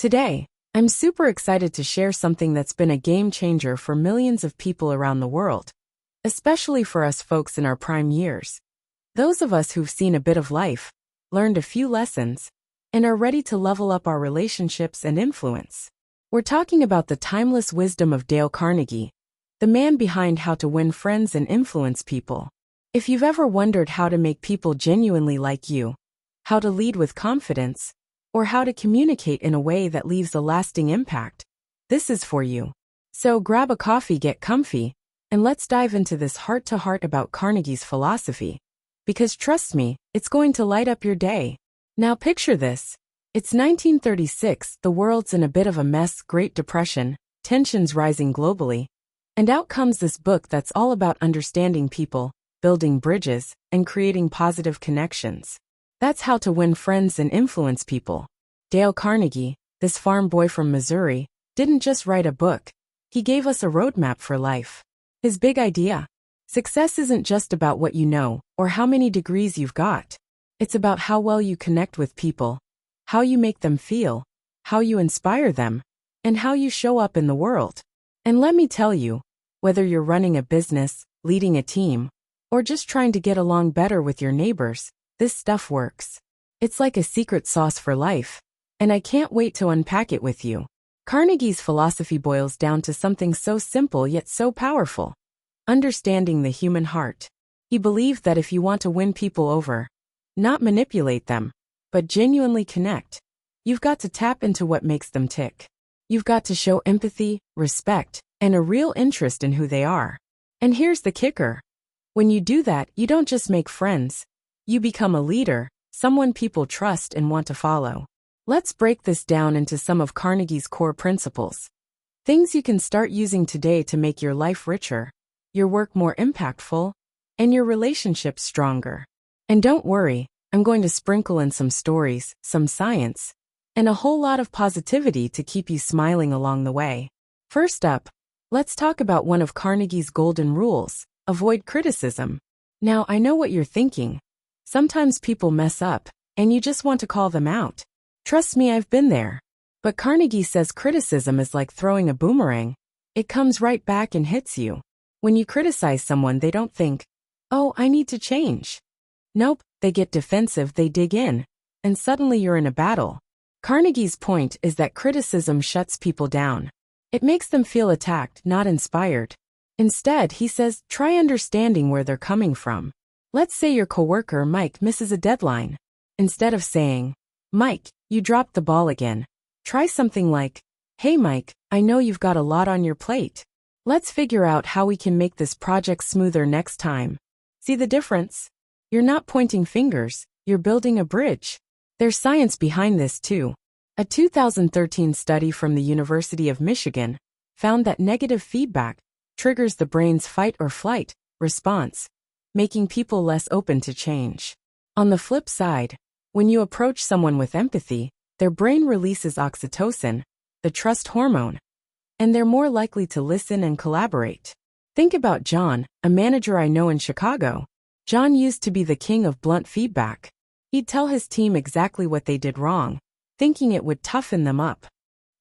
Today, I'm super excited to share something that's been a game changer for millions of people around the world, especially for us folks in our prime years. Those of us who've seen a bit of life, learned a few lessons, and are ready to level up our relationships and influence. We're talking about the timeless wisdom of Dale Carnegie, the man behind how to win friends and influence people. If you've ever wondered how to make people genuinely like you, how to lead with confidence, or how to communicate in a way that leaves a lasting impact, this is for you. So grab a coffee, get comfy, and let's dive into this heart-to-heart about Carnegie's philosophy. Because trust me, it's going to light up your day. Now picture this. It's 1936, the world's in a bit of a mess, Great Depression, tensions rising globally, and out comes this book that's all about understanding people, building bridges, and creating positive connections. That's how to win friends and influence people. Dale Carnegie, this farm boy from Missouri, didn't just write a book. He gave us a roadmap for life. His big idea: success isn't just about what you know or how many degrees you've got. It's about how well you connect with people, how you make them feel, how you inspire them, and how you show up in the world. And let me tell you, whether you're running a business, leading a team, or just trying to get along better with your neighbors, this stuff works. It's like a secret sauce for life, and I can't wait to unpack it with you. Carnegie's philosophy boils down to something so simple yet so powerful: understanding the human heart. He believed that if you want to win people over, not manipulate them, but genuinely connect, you've got to tap into what makes them tick. You've got to show empathy, respect, and a real interest in who they are. And here's the kicker: when you do that, you don't just make friends, you become a leader, someone people trust and want to follow. Let's break this down into some of Carnegie's core principles. Things you can start using today to make your life richer, your work more impactful, and your relationships stronger. And don't worry, I'm going to sprinkle in some stories, some science, and a whole lot of positivity to keep you smiling along the way. First up, let's talk about one of Carnegie's golden rules: avoid criticism. Now, I know what you're thinking. Sometimes people mess up, and you just want to call them out. Trust me, I've been there. But Carnegie says criticism is like throwing a boomerang. It comes right back and hits you. When you criticize someone, they don't think, "Oh, I need to change." Nope, they get defensive, they dig in, and suddenly you're in a battle. Carnegie's point is that criticism shuts people down. It makes them feel attacked, not inspired. Instead, he says, try understanding where they're coming from. Let's say your coworker, Mike, misses a deadline. Instead of saying, "Mike, you dropped the ball again," try something like, "Hey Mike, I know you've got a lot on your plate. Let's figure out how we can make this project smoother next time." See the difference? You're not pointing fingers, you're building a bridge. There's science behind this too. A 2013 study from the University of Michigan found that negative feedback triggers the brain's fight or flight response, making people less open to change. On the flip side, when you approach someone with empathy, their brain releases oxytocin, the trust hormone, and they're more likely to listen and collaborate. Think about John, a manager I know in Chicago. John used to be the king of blunt feedback. He'd tell his team exactly what they did wrong, thinking it would toughen them up.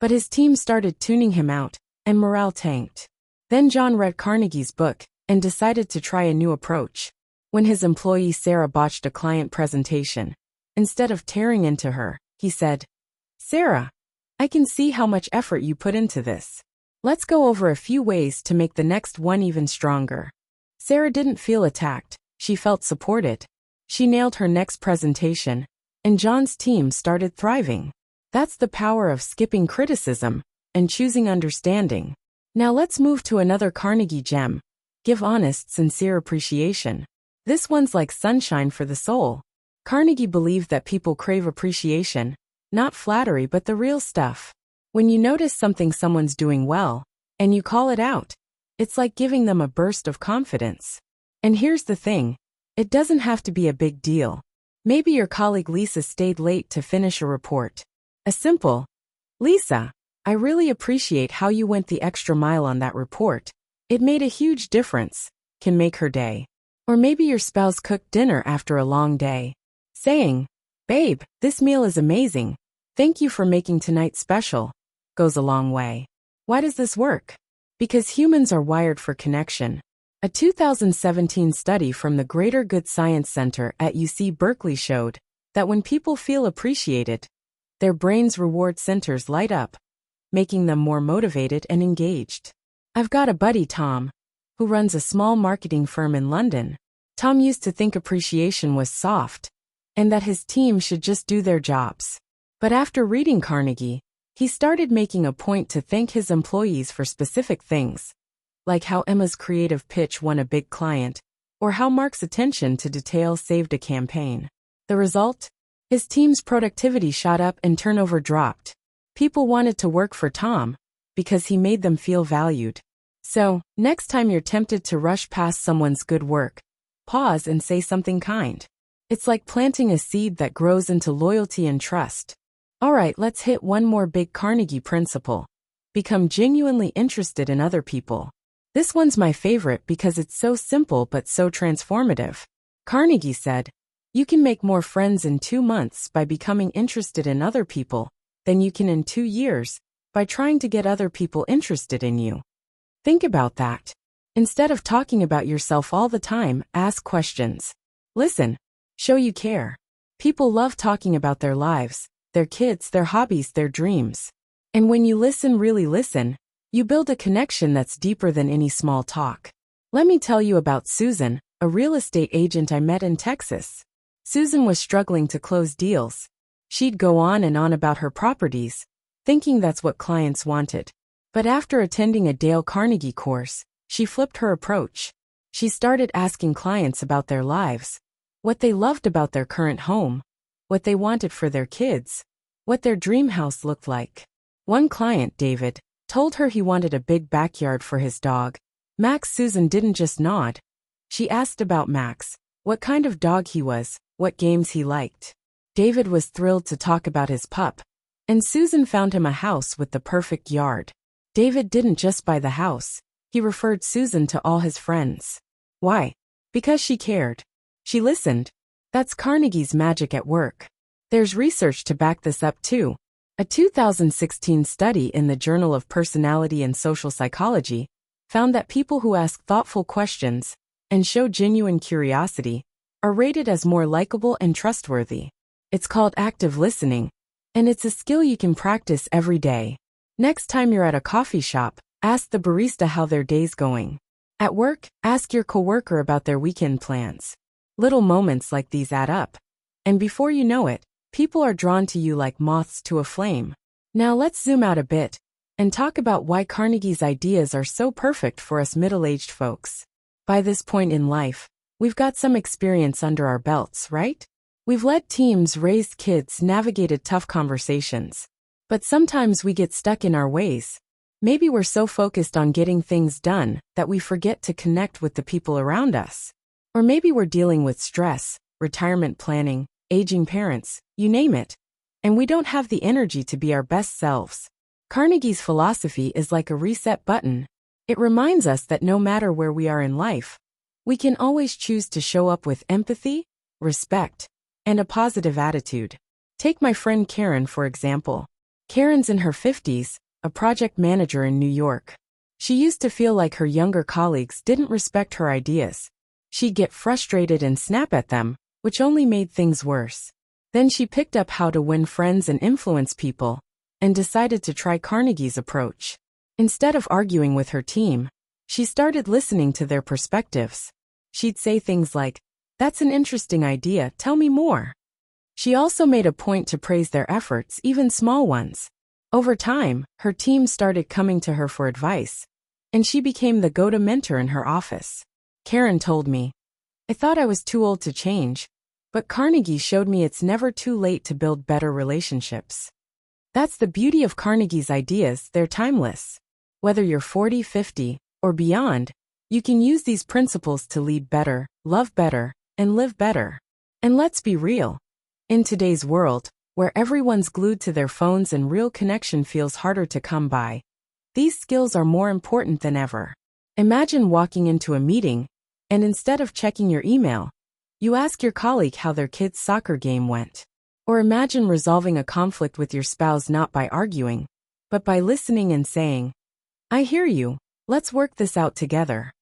But his team started tuning him out, and morale tanked. Then John read Carnegie's book and decided to try a new approach. When his employee Sarah botched a client presentation, instead of tearing into her, he said, "Sarah, I can see how much effort you put into this. Let's go over a few ways to make the next one even stronger." Sarah didn't feel attacked, she felt supported. She nailed her next presentation, and John's team started thriving. That's the power of skipping criticism and choosing understanding. Now let's move to another Carnegie gem: give honest, sincere appreciation. This one's like sunshine for the soul. Carnegie believed that people crave appreciation, not flattery but the real stuff. When you notice something someone's doing well, and you call it out, it's like giving them a burst of confidence. And here's the thing: it doesn't have to be a big deal. Maybe your colleague Lisa stayed late to finish a report. A simple, "Lisa, I really appreciate how you went the extra mile on that report. It made a huge difference," can make her day. Or maybe your spouse cooked dinner after a long day. Saying, "Babe, this meal is amazing. "Thank you for making tonight special," goes a long way. Why does this work? Because humans are wired for connection. A 2017 study from the Greater Good Science Center at UC Berkeley showed that when people feel appreciated, their brain's reward centers light up, making them more motivated and engaged. I've got a buddy, Tom, who runs a small marketing firm in London. Tom used to think appreciation was soft, and that his team should just do their jobs. But after reading Carnegie, he started making a point to thank his employees for specific things, like how Emma's creative pitch won a big client, or how Mark's attention to detail saved a campaign. The result? His team's productivity shot up and turnover dropped. People wanted to work for Tom because he made them feel valued. So, next time you're tempted to rush past someone's good work, pause and say something kind. It's like planting a seed that grows into loyalty and trust. Alright, let's hit one more big Carnegie principle. Become genuinely interested in other people. This one's my favorite because it's so simple but so transformative. Carnegie said, "You can make more friends in 2 months by becoming interested in other people than you can in 2 years by trying to get other people interested in you." Think about that. Instead of talking about yourself all the time, ask questions. Listen. Show you care. People love talking about their lives, their kids, their hobbies, their dreams. And when you listen, really listen, you build a connection that's deeper than any small talk. Let me tell you about Susan, a real estate agent I met in Texas. Susan was struggling to close deals. She'd go on and on about her properties, thinking that's what clients wanted. But after attending a Dale Carnegie course, she flipped her approach. She started asking clients about their lives, what they loved about their current home, what they wanted for their kids, what their dream house looked like. One client, David, told her he wanted a big backyard for his dog. Max. Susan didn't just nod. She asked about Max, what kind of dog he was, what games he liked. David was thrilled to talk about his pup, and Susan found him a house with the perfect yard. David didn't just buy the house, he referred Susan to all his friends. Why? Because she cared. She listened. That's Carnegie's magic at work. There's research to back this up too. A 2016 study in the Journal of Personality and Social Psychology found that people who ask thoughtful questions and show genuine curiosity are rated as more likable and trustworthy. It's called active listening, and it's a skill you can practice every day. Next time you're at a coffee shop, ask the barista how their day's going. At work, ask your coworker about their weekend plans. Little moments like these add up. And before you know it, people are drawn to you like moths to a flame. Now let's zoom out a bit and talk about why Carnegie's ideas are so perfect for us middle-aged folks. By this point in life, we've got some experience under our belts, right? We've led teams, raised kids, navigated tough conversations. But sometimes we get stuck in our ways. Maybe we're so focused on getting things done that we forget to connect with the people around us. Or maybe we're dealing with stress, retirement planning, aging parents, you name it, and we don't have the energy to be our best selves. Carnegie's philosophy is like a reset button. It reminds us that no matter where we are in life, we can always choose to show up with empathy, respect, and a positive attitude. Take my friend Karen, for example. Karen's in her 50s, a project manager in New York. She used to feel like her younger colleagues didn't respect her ideas. She'd get frustrated and snap at them, which only made things worse. Then she picked up how to win friends and influence people, and decided to try Carnegie's approach. Instead of arguing with her team, she started listening to their perspectives. She'd say things like, "That's an interesting idea, tell me more." She also made a point to praise their efforts, even small ones. Over time, her team started coming to her for advice, and she became the go-to mentor in her office. Karen told me, "I thought I was too old to change, but Carnegie showed me it's never too late to build better relationships." That's the beauty of Carnegie's ideas, they're timeless. Whether you're 40, 50, or beyond, you can use these principles to lead better, love better, and live better. And let's be real. In today's world, where everyone's glued to their phones and real connection feels harder to come by, these skills are more important than ever. Imagine walking into a meeting, and instead of checking your email, you ask your colleague how their kid's soccer game went. Or imagine resolving a conflict with your spouse not by arguing, but by listening and saying, "I hear you, let's work this out together."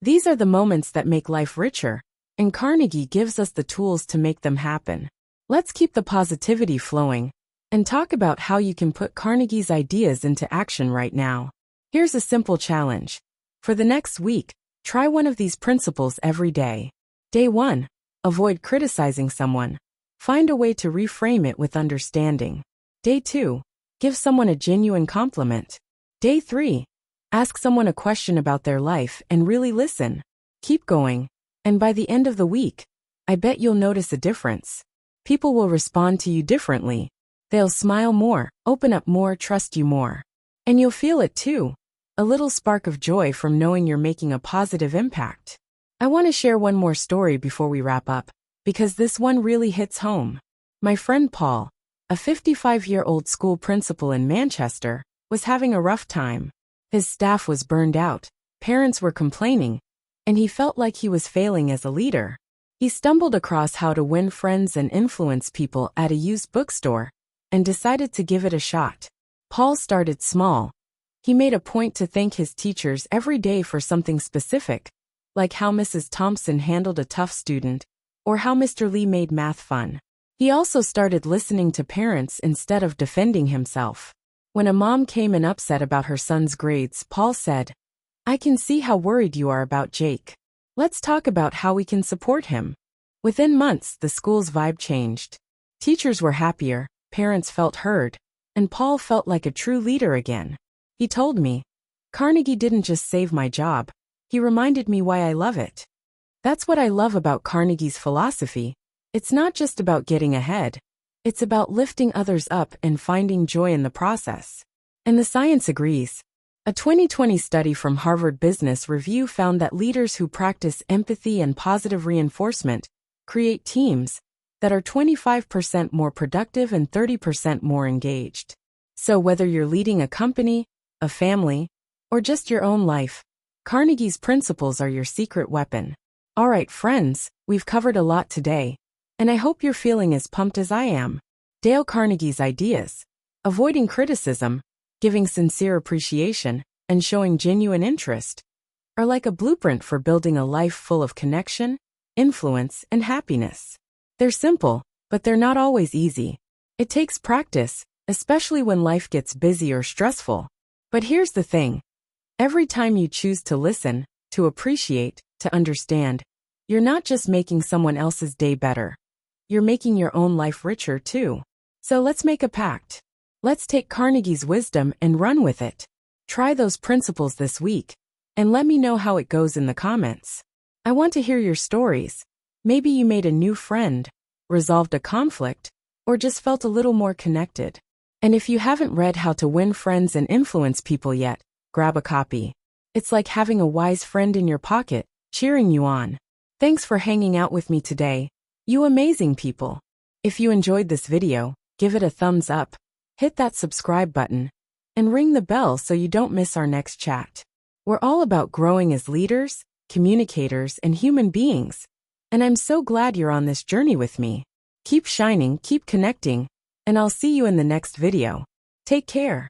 These are the moments that make life richer, and Carnegie gives us the tools to make them happen. Let's keep the positivity flowing and talk about how you can put Carnegie's ideas into action right now. Here's a simple challenge. For the next week, try one of these principles every day. Day 1. Avoid criticizing someone. Find a way to reframe it with understanding. Day 2. Give someone a genuine compliment. Day 3. Ask someone a question about their life and really listen. Keep going, and by the end of the week, I bet you'll notice a difference. People will respond to you differently. They'll smile more, open up more, trust you more. And you'll feel it too. A little spark of joy from knowing you're making a positive impact. I want to share one more story before we wrap up, because this one really hits home. My friend Paul, a 55-year-old school principal in Manchester, was having a rough time. His staff was burned out, parents were complaining, and he felt like he was failing as a leader. He stumbled across How to Win Friends and Influence People at a used bookstore and decided to give it a shot. Paul started small. He made a point to thank his teachers every day for something specific, like how Mrs. Thompson handled a tough student, or how Mr. Lee made math fun. He also started listening to parents instead of defending himself. When a mom came in upset about her son's grades, Paul said, "I can see how worried you are about Jake. Let's talk about how we can support him." Within months, the school's vibe changed. Teachers were happier, parents felt heard, and Paul felt like a true leader again. He told me, "Carnegie didn't just save my job, he reminded me why I love it." That's what I love about Carnegie's philosophy. It's not just about getting ahead. It's about lifting others up and finding joy in the process. And the science agrees. A 2020 study from Harvard Business Review found that leaders who practice empathy and positive reinforcement create teams that are 25% more productive and 30% more engaged. So whether you're leading a company, a family, or just your own life, Carnegie's principles are your secret weapon. All right, friends, we've covered a lot today, and I hope you're feeling as pumped as I am. Dale Carnegie's ideas, avoiding criticism, giving sincere appreciation, and showing genuine interest, are like a blueprint for building a life full of connection, influence, and happiness. They're simple, but they're not always easy. It takes practice, especially when life gets busy or stressful. But here's the thing. Every time you choose to listen, to appreciate, to understand, you're not just making someone else's day better. You're making your own life richer too. So let's make a pact. Let's take Carnegie's wisdom and run with it. Try those principles this week, and let me know how it goes in the comments. I want to hear your stories. Maybe you made a new friend, resolved a conflict, or just felt a little more connected. And if you haven't read How to Win Friends and Influence People yet, grab a copy. It's like having a wise friend in your pocket, cheering you on. Thanks for hanging out with me today, you amazing people. If you enjoyed this video, give it a thumbs up, hit that subscribe button, and ring the bell so you don't miss our next chat. We're all about growing as leaders, communicators, and human beings, and I'm so glad you're on this journey with me. Keep shining, keep connecting, and I'll see you in the next video. Take care.